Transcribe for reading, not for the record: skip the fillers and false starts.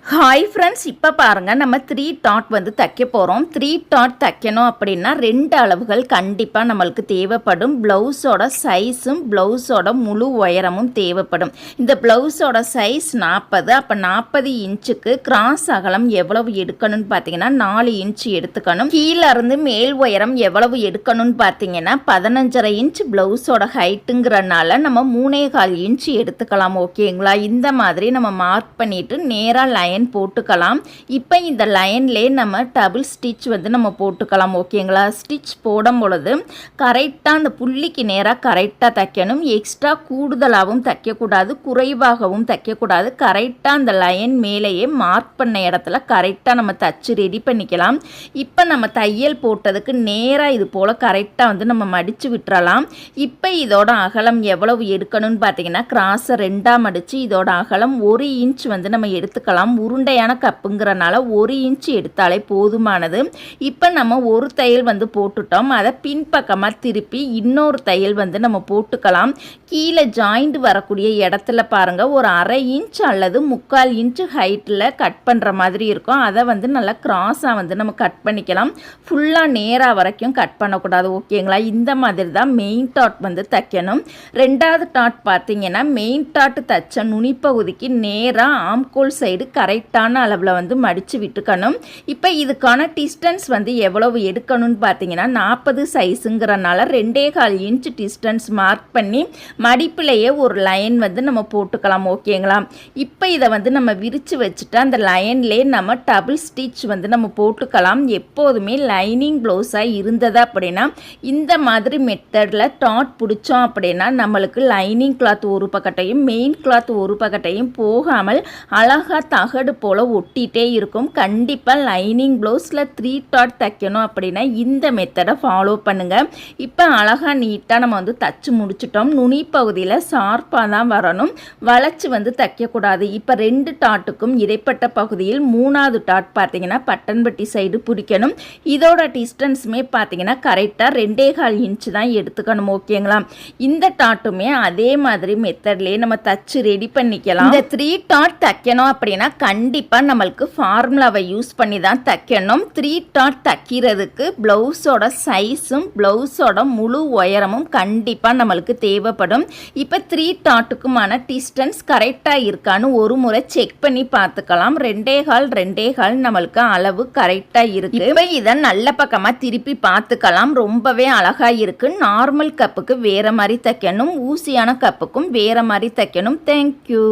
Hi friends, இப்போ பாருங்கள் நம்ம 3 டாட் வந்து தைக்க போகிறோம். 3 டாட் தைக்கணும் அப்படின்னா 2 அளவுகள் கண்டிப்பாக நம்மளுக்கு தேவைப்படும். ப்ளவுஸோட சைஸும் ப்ளவுஸோட முழு உயரமும் தேவைப்படும். இந்த ப்ளவுஸோட சைஸ் 40. அப்போ 40 இன்ச்சுக்கு கிராஸ் அகலம் எவ்வளவு எடுக்கணும்னு பார்த்தீங்கன்னா 4 இன்ச் எடுத்துக்கணும். கீழே இருந்து மேல் உயரம் எவ்வளவு எடுக்கணும்னு பார்த்தீங்கன்னா 15.5 இன்ச் ப்ளவுஸோட ஹைட்டுங்கிறனால நம்ம 3.25 இன்ச் எடுத்துக்கலாம். ஓகேங்களா? இந்த மாதிரி நம்ம மார்க் பண்ணிவிட்டு நேராக லைன் போட்டுக்கலாம். இப்போ இந்த லைன்லேயே நம்ம டபுள் ஸ்டிச் வந்து நம்ம போட்டுக்கலாம். ஓகேங்களா? ஸ்டிச் போடும் பொழுது கரெக்டாக அந்த புள்ளிக்கு நேராக கரெக்டாக தைக்கணும். எக்ஸ்ட்ரா கூடுதலாகவும் தைக்கக்கூடாது, குறைவாகவும் தைக்கக்கூடாது. கரெக்டாக அந்த லைன் மேலேயே மார்க் பண்ண இடத்துல கரெக்டாக நம்ம தச்சு ரெடி பண்ணிக்கலாம். இப்போ நம்ம தையல் போட்டதுக்கு நேராக இது போல் கரெக்டாக வந்து நம்ம மடித்து விட்டுறலாம். இப்போ இதோட அகலம் எவ்வளவு எடுக்கணும்னு பார்த்தீங்கன்னா கிராஸை 2ஆக மடித்து இதோட அகலம் 1 இன்ச் வந்து நம்ம எடுத்துக்கலாம். உருண்டையான கப்புங்கிறனால 1 இன்ச் எடுத்தாலே போதுமானது. இப்போ நம்ம ஒரு தையல் வந்து போட்டுட்டோம். அதை பின்பக்கமாக திருப்பி இன்னொரு தையல் வந்து நம்ம போட்டுக்கலாம். கீழே ஜாயிண்ட் வரக்கூடிய இடத்துல பாருங்கள், ஒரு 1/2 இன்ச் அல்லது 3/4 இன்ச் ஹைட்டில் கட் பண்ணுற மாதிரி இருக்கும். அதை வந்து நல்லா கிராஸாக வந்து நம்ம கட் பண்ணிக்கலாம். ஃபுல்லாக நேராக வரைக்கும் கட் பண்ணக்கூடாது. ஓகேங்களா? இந்த மாதிரி தான் மெயின் டாட் வந்து தைக்கணும். 2வது டாட் பார்த்தீங்கன்னா மெயின் டாட் தைச்ச நுனிப்பகுதிக்கு நேராக ஆம்கோல் சைடு கரெக்டான அளவில் வந்து மடித்து விட்டுக்கணும். இப்போ இதுக்கான டிஸ்டன்ஸ் வந்து எவ்வளவு எடுக்கணும்னு பார்த்தீங்கன்னா 40 சைஸுங்கிறனால 2.25 இன்ச் டிஸ்டன்ஸ் மார்க் பண்ணி மடிப்பிலேயே ஒரு லைன் வந்து நம்ம போட்டுக்கலாம். ஓகேங்களா? இப்போ இதை வந்து நம்ம விரித்து வச்சுட்டு அந்த லைன்லேயே நம்ம டபுள் ஸ்டிச் வந்து நம்ம போட்டுக்கலாம். எப்போதுமே லைனிங் ப்ளவுஸாக இருந்தது அப்படின்னா இந்த மாதிரி மெத்தடில் டாட் பிடிச்சோம் அப்படின்னா நம்மளுக்கு லைனிங் கிளாத் ஒரு பக்கத்தையும் மெயின் கிளாத் ஒரு பக்கத்தையும் போகாமல் அழகாக தகடு போல் ஒட்டிகிட்டே இருக்கும். கண்டிப்பாக லைனிங் ப்ளவுஸில் 3 டாட் தைக்கணும் அப்படின்னா இந்த மெத்தடை ஃபாலோ பண்ணுங்கள். இப்போ அழகாக நீட்டாக நம்ம வந்து தச்சு முடிச்சிட்டோம். நுனி பகுதியில் ஷார்ப்பாக தான் வரணும், வளைச்சி வந்து தைக்கக்கூடாது. இப்போ 2 டாட்டுக்கும் இடைப்பட்ட பகுதியில் 3வது டாட் பார்த்தீங்கன்னா பட்டன்பட்டி சைடு பிடிக்கணும். இதோட டிஸ்டன்ஸுமே பார்த்தீங்கன்னா கரெக்டாக 2.25 இன்ச் தான் எடுத்துக்கணும். ஓகேங்களா? இந்த டாட்டுமே அதே மாதிரி மெத்தட்லேயே நம்ம தச்சு ரெடி பண்ணிக்கலாம். இந்த 3 டாட் தைக்கணும் அப்படின்னா கண்டிப்பாக நம்மளுக்கு ஃபார்முலாவை யூஸ் பண்ணி தான் தைக்கணும். 3 டாட் தைக்கிறதுக்கு ப்ளவுஸோட சைஸும் ப்ளவுஸோட முழு உயரமும் கண்டிப்பாக நம்மளுக்கு தேவைப்படும். இப்போ 3 டாட்டுக்குமான டிஸ்டன்ஸ் கரெக்டாக இருக்கான்னு ஒரு முறை செக் பண்ணி பார்த்துக்கலாம். 2.25 நம்மளுக்கு அளவு கரெக்டாக இருக்கு. இப்போ இதை நல்ல பக்கமாக திருப்பி பார்த்துக்கலாம். ரொம்பவே அழகாக இருக்கு. நார்மல் கப்புக்கு வேற மாதிரி தைக்கணும், ஊசியான கப்புக்கும் வேற மாதிரி தைக்கணும். தேங்க்யூ.